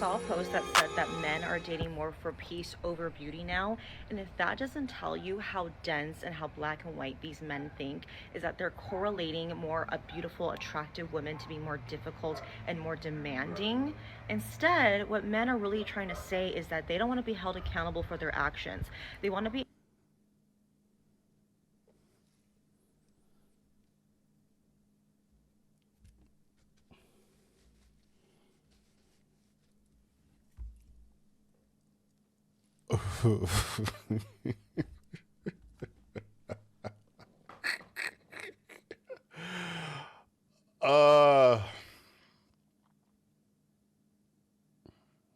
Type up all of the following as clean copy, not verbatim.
Saw a post that said that men are dating more for peace over beauty now. And if that doesn't tell you how dense and how black and white these men think, is that they're correlating more a beautiful, attractive woman to be more difficult and more demanding. Instead, what men are really trying to say is that they don't want to be held accountable for their actions. They want to be uh,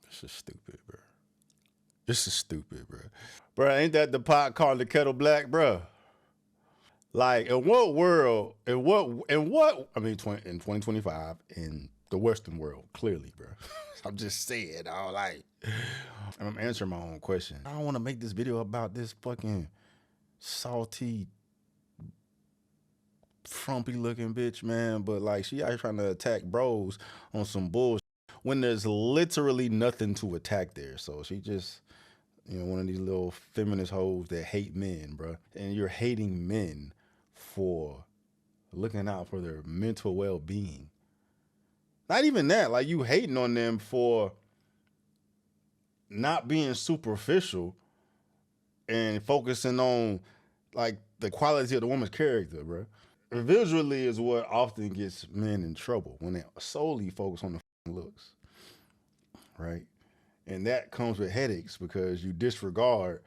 this is stupid, bro. This is stupid, bro. Bro, ain't that the pot calling the kettle black, bro? Like, in what world, I mean, in 2025, in the Western world, clearly, bro. I'm just saying, I'm answering my own question. I don't want to make this video about this fucking salty, frumpy looking bitch, man, but like, she out here trying to attack bros on some bullshit when there's literally nothing to attack there. So she just, one of these little feminist hoes that hate men, bro. And you're hating men for looking out for their mental well-being. Not even that, like you hating on them for not being superficial and focusing on like the quality of the woman's character, bro. Visually is what often gets men in trouble when they solely focus on the looks, right? And that comes with headaches because you disregard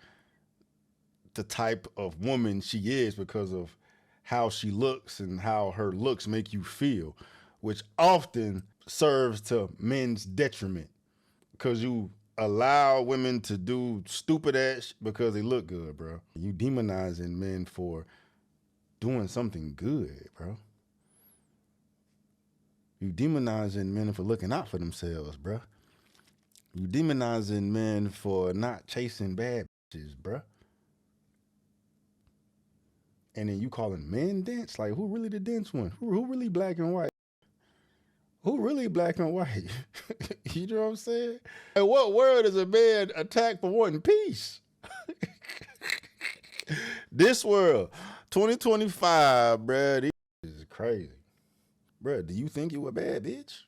the type of woman she is because of how she looks and how her looks make you feel, which often serves to men's detriment because you allow women to do stupid ass because they look good, bro. You demonizing men for doing something good, bro. You demonizing men for looking out for themselves, bro. You demonizing men for not chasing bad bitches, bro. And then you calling men dense? Like, who really the dense one? Who really black and white? Who really black and white? You know what I'm saying? In what world is a man attacked for wanting peace? This world, 2025, bruh, this is crazy. Bruh, do you think you a bad bitch?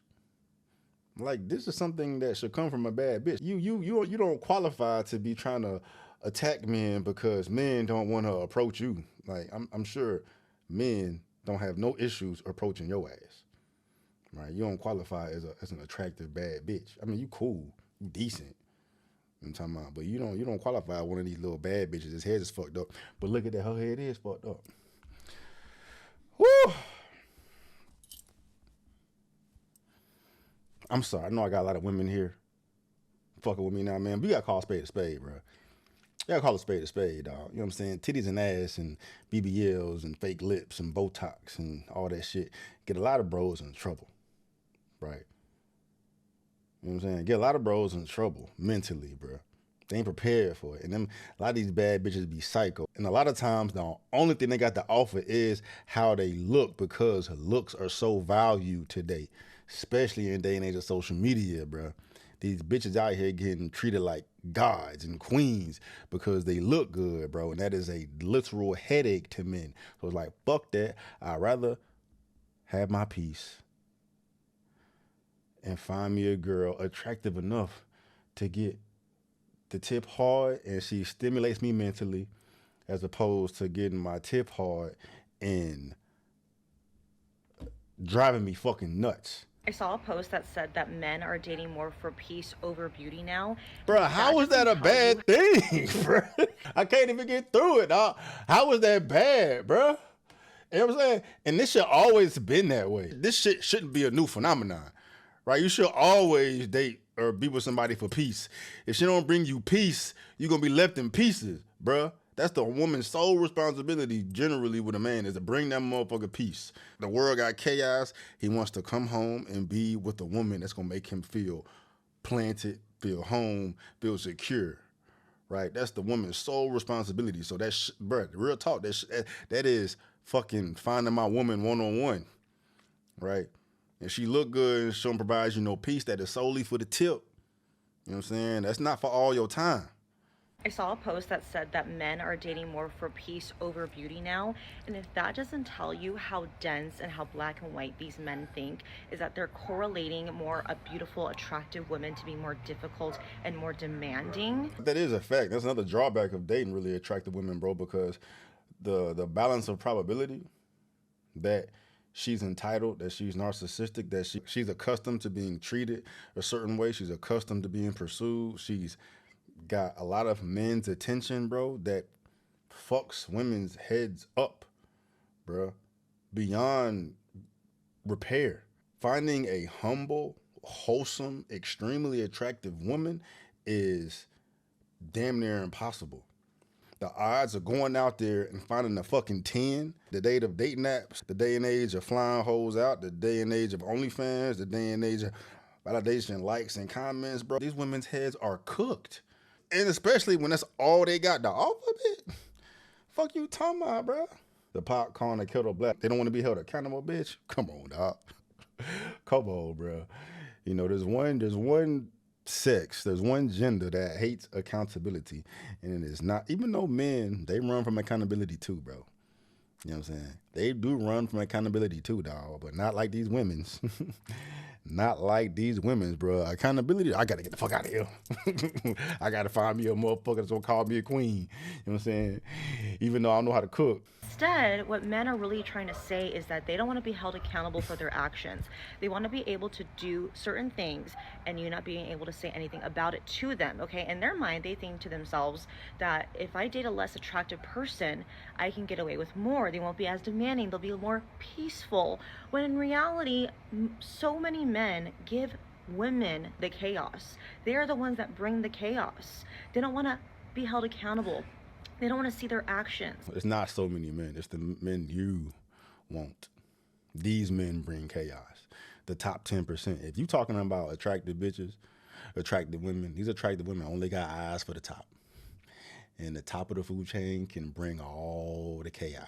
Like, this is something that should come from a bad bitch. You don't qualify to be trying to attack men because men don't want to approach you. Like, I'm sure men don't have no issues approaching your ass. Right? You don't qualify as an attractive bad bitch. I mean, you cool, you decent. I'm talking about, but you don't qualify one of these little bad bitches. His head is fucked up. But look at that, her head is fucked up. Woo! I'm sorry. I know I got a lot of women here fucking with me now, man. But you gotta call a spade, bro. You gotta call a spade, dog. You know what I'm saying? Titties and ass and BBLs and fake lips and Botox and all that shit get a lot of bros in trouble, right? You know what I'm saying? Get a lot of bros in trouble mentally, bro. They ain't prepared for it. And them a lot of these bad bitches be psycho. And a lot of times the only thing they got to offer is how they look because looks are so valued today, especially in day and age of social media, bro. These bitches out here getting treated like gods and queens because they look good, bro. And that is a literal headache to men. So it's like, fuck that. I'd rather have my peace and find me a girl attractive enough to get the tip hard and she stimulates me mentally as opposed to getting my tip hard and driving me fucking nuts. I saw a post that said that men are dating more for peace over beauty now. And Bro, if that how is that doesn't a tell you bad thing, bro? I can't even get through it. How is that bad, bro? You know what I'm saying? And this shit always been that way. This shit shouldn't be a new phenomenon, right? You should always date or be with somebody for peace. If she don't bring you peace, you're gonna be left in pieces, bruh. That's the woman's sole responsibility generally with a man is to bring that motherfucker peace. The world got chaos. He wants to come home and be with a woman that's gonna make him feel planted, feel home, feel secure. Right? That's the woman's sole responsibility. So that's, bruh, real talk. That is fucking finding my woman one on one. Right? If she look good and she don't provide you no peace, that is solely for the tip. You know what I'm saying? That's not for all your time. I saw a post that said that men are dating more for peace over beauty now. And if that doesn't tell you how dense and how black and white these men think, is that they're correlating more a beautiful, attractive woman to be more difficult and more demanding. That is a fact. That's another drawback of dating really attractive women, bro, because the balance of probability that she's entitled, that she's narcissistic, that she's accustomed to being treated a certain way, she's accustomed to being pursued, she's got a lot of men's attention, bro, that fucks women's heads up, bro, beyond repair. Finding a humble, wholesome, extremely attractive woman is damn near impossible. The odds of going out there and finding a fucking 10, the day of dating apps, the day and age of flying hoes out, the day and age of OnlyFans, the day and age of validation, likes, and comments, bro. These women's heads are cooked. And especially when that's all they got to offer, bitch. Fuck you talking about, bro? The pot calling the kettle black. They don't want to be held accountable, bitch. Come on, dog. Come on, bro. You know, there's one sex, there's one gender that hates accountability, and it is not. Even though men, they run from accountability too, bro. You know what I'm saying? They do run from accountability too, dog, but not like these women's. Not like these women's, bro. Accountability, I gotta get the fuck out of here. I gotta find me a motherfucker that's gonna call me a queen. You know what I'm saying? Even though I don't know how to cook. Instead, what men are really trying to say is that they don't want to be held accountable for their actions. They want to be able to do certain things and you not being able to say anything about it to them, okay? In their mind, they think to themselves that if I date a less attractive person, I can get away with more. They won't be as demanding. They'll be more peaceful. When in reality, so many men give women the chaos. They are the ones that bring the chaos. They don't want to be held accountable. They don't want to see their actions. It's not so many men. It's the men you want. These men bring chaos. The top 10%. If you talking about attractive bitches, attractive women, these attractive women only got eyes for the top. And the top of the food chain can bring all the chaos.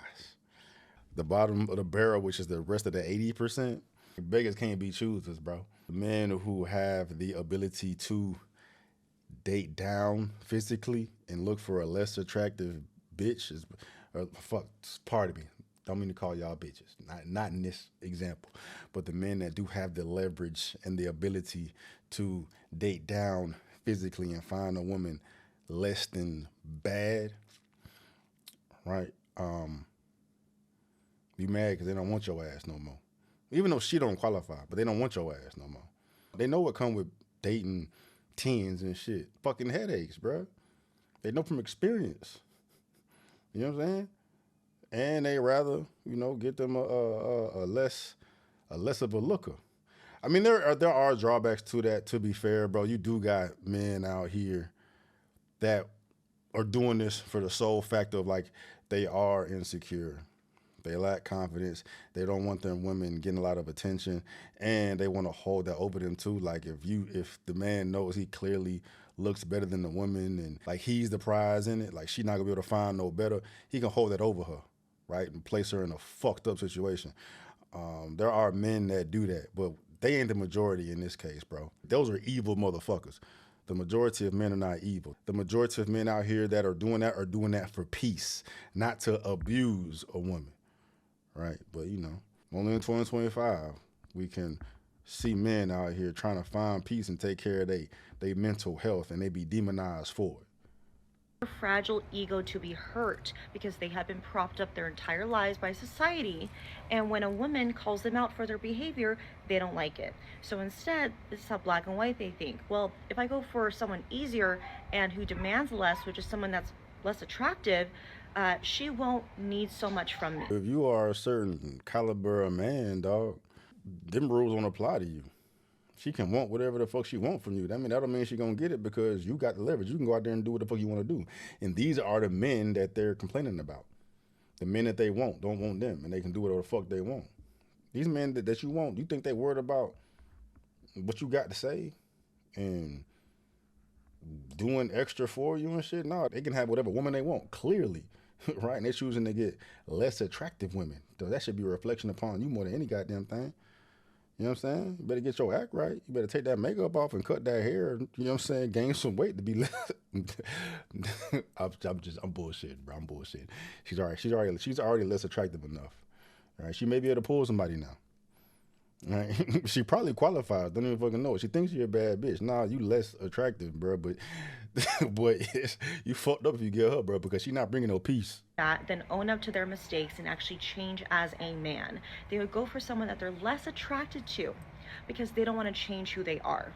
The bottom of the barrel, which is the rest of the 80%, beggars can't be choosers, bro. The men who have the ability to date down physically and look for a less attractive bitch is, pardon me, don't mean to call y'all bitches, not in this example, but the men that do have the leverage and the ability to date down physically and find a woman less than bad, right? Be mad because they don't want your ass no more. Even though she don't qualify, but they don't want your ass no more. They know what come with dating teens and shit. Fucking headaches, bro. They know from experience. You know what I'm saying? And they rather, get them a less of a looker. I mean, there are drawbacks to that, to be fair, bro. You do got men out here that are doing this for the sole fact of, like, they are insecure. They lack confidence. They don't want their women getting a lot of attention, and they want to hold that over them too. Like, if the man knows he clearly looks better than the woman, and like he's the prize in it, like she not gonna be able to find no better, he can hold that over her, right, and place her in a fucked up situation. There are men that do that, but they ain't the majority in this case, bro. Those are evil motherfuckers. The majority of men are not evil. The majority of men out here that are doing that for peace, not to abuse a woman. Right, but only in 2025 we can see men out here trying to find peace and take care of their mental health, and they be demonized for it. A fragile ego to be hurt because they have been propped up their entire lives by society, and when a woman calls them out for their behavior, they don't like it. So instead, this is how black and white they think. Well, if I go for someone easier and who demands less, which is someone that's less attractive, she won't need so much from me. If you are a certain caliber of man, dog, them rules don't apply to you. She can want whatever the fuck she want from you. That don't mean she gonna get it because you got the leverage. You can go out there and do what the fuck you want to do. And these are the men that they're complaining about. The men that they want don't want them, and they can do whatever the fuck they want. These men that you want, you think they worried about what you got to say and doing extra for you and shit? No, they can have whatever woman they want, clearly. Right? And they're choosing to get less attractive women. So that should be a reflection upon you more than any goddamn thing. You know You know what I'm saying? You better get your act right. You better take that makeup off and cut that hair. You know what I'm saying? Gain some weight to be less. I'm bullshitting, bro. I'm bullshitting. She's already less attractive enough. All right, she may be able to pull somebody now. Right? She probably qualifies. Don't even fucking know it. She thinks you're a bad bitch. Nah, you less attractive, bro. But you fucked up if you get her, bro, because she's not bringing no peace. That, then own up to their mistakes and actually change as a man. They would go for someone that they're less attracted to because they don't want to change who they are.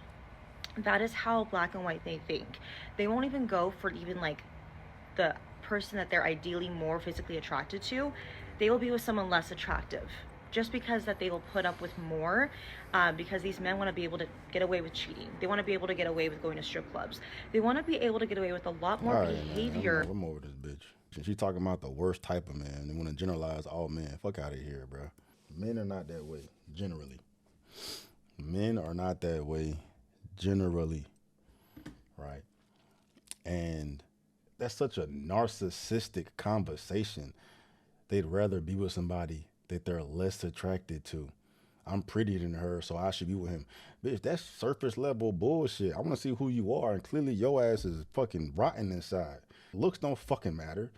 That is how black and white they think. They won't even go for even like the person that they're ideally more physically attracted to. They will be with someone less attractive just because that they will put up with more, because these men want to be able to get away with cheating. They want to be able to get away with going to strip clubs. They want to be able to get away with a lot more behavior. Man, I'm over this bitch. She's talking about the worst type of man. They want to generalize all men. Fuck out of here, bro. Men are not that way, generally. Men are not that way, generally. Right? And that's such a narcissistic conversation. They'd rather be with somebody that they're less attracted to. I'm prettier than her, so I should be with him. Bitch, that's surface level bullshit. I want to see who you are, and clearly your ass is fucking rotten inside. Looks don't fucking matter.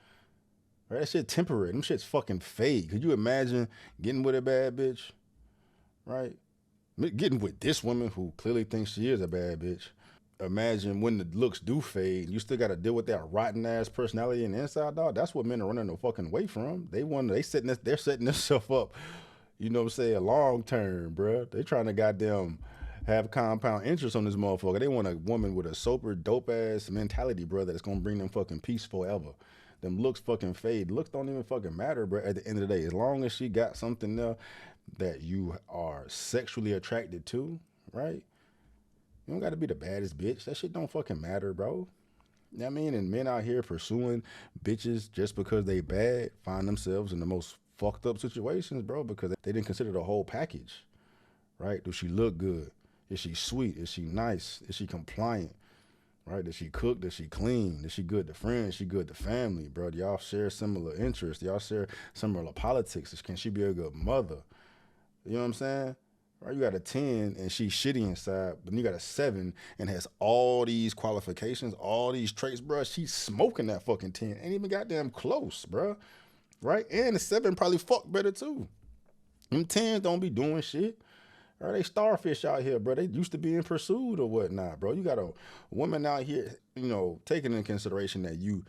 Right? That shit temporary. Them shit's fucking fake. Could you imagine getting with a bad bitch? Right? Getting with this woman who clearly thinks she is a bad bitch. Imagine when the looks do fade, you still got to deal with that rotten ass personality in the inside, dog. That's what men are running the fucking away from. They're setting themselves up, you know what I'm saying, long term, bro. They trying to goddamn have compound interest on this motherfucker. They want a woman with a sober, dope ass mentality, bro, that's gonna bring them fucking peace forever. Them looks fucking fade. Looks don't even fucking matter, bro. At the end of the day, as long as she got something there that you are sexually attracted to, right? You don't got to be the baddest bitch. That shit don't fucking matter, bro. You know what I mean? And men out here pursuing bitches just because they bad find themselves in the most fucked up situations, bro, because they didn't consider the whole package, right? Does she look good? Is she sweet? Is she nice? Is she compliant? Right? Does she cook? Does she clean? Is she good to friends? Is she good to family, bro? Do y'all share similar interests? Do y'all share similar politics? Can she be a good mother? You know what I'm saying? Right, you got a 10 and she's shitty inside, but then you got a 7 and has all these qualifications, all these traits, bro. She's smoking that fucking 10. Ain't even goddamn close, bro. Right? And the 7 probably fuck better too. Them 10s don't be doing shit. Right? They starfish out here, bro. They used to be in pursuit or whatnot, bro. You got a woman out here, you know, taking into consideration that you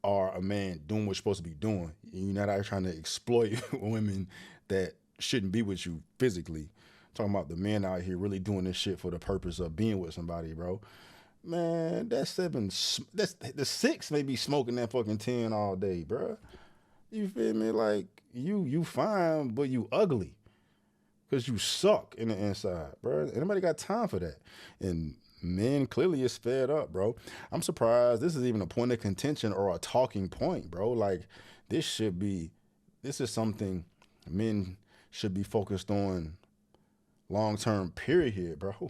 are a man doing what you're supposed to be doing. You're not out here trying to exploit women that shouldn't be with you physically. Talking about the men out here really doing this shit for the purpose of being with somebody, bro. Man, that 7, that's the 6 may be smoking that fucking 10 all day, bro. You feel me? Like you fine, but you ugly, cause you suck in the inside, bro. Anybody got time for that? And men clearly is fed up, bro. I'm surprised this is even a point of contention or a talking point, bro. Like this is something men should be focused on long-term period, bro. You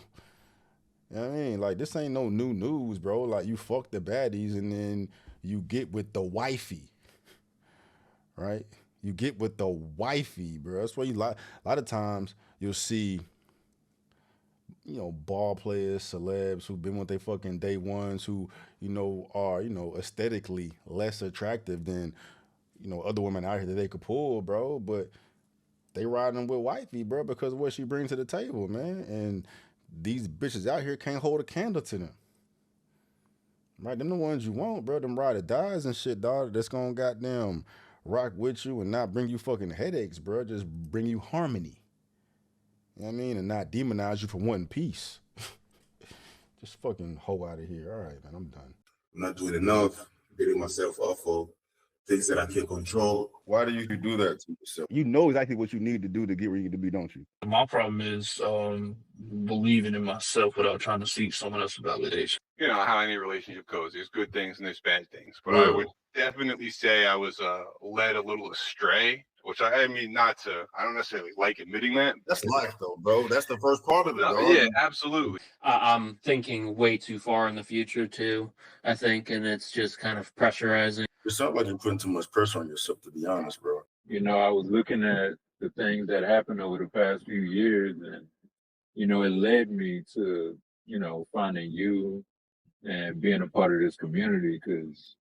know what I mean? Like, this ain't no new news, bro. Like, you fuck the baddies and then you get with the wifey, right? You get with the wifey, bro. That's why a lot of times you'll see, you know, ball players, celebs who've been with their fucking day ones who, you know, are, you know, aesthetically less attractive than, you know, other women out here that they could pull, bro. But they riding with wifey, bro, because of what she brings to the table, man. And these bitches out here can't hold a candle to them. Right? Them the ones you want, bro. Them ride or dies and shit, dog. That's gonna goddamn rock with you and not bring you fucking headaches, bro. Just bring you harmony. You know what I mean? And not demonize you for wanting peace. Just fucking hoe out of here. All right, man, I'm done. I'm not doing enough, getting myself off of things that I can't control. Why do you do that to yourself? You know exactly what you need to do to get where you need to be, don't you? My problem is believing in myself without trying to seek someone else's validation. You know how any relationship goes. There's good things and there's bad things. But I would definitely say I was led a little astray, which I mean, I don't necessarily like admitting that. That's life, though, bro. That's the first part of it, No, dog. yeah, absolutely. I'm thinking way too far in the future, too, I think, and it's just kind of pressurizing. It sounds like you're putting too much pressure on yourself, to be honest, bro. You know, I was looking at the things that happened over the past few years, and it led me to finding you and being a part of this community. Because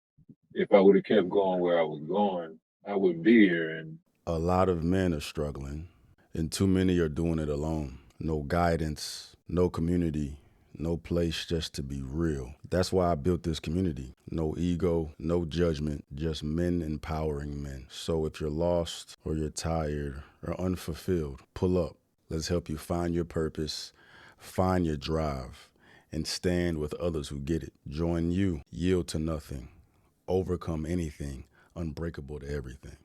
if I would have kept going where I was going, I wouldn't be here. And A lot of men are struggling, and too many are doing it alone. No guidance, no community, no place just to be real. That's why I built this community. No ego, no judgment, just men empowering men. So if you're lost or you're tired or unfulfilled, pull up. Let's help you find your purpose, find your drive, and stand with others who get it. Join you, yield to nothing, overcome anything, unbreakable to everything.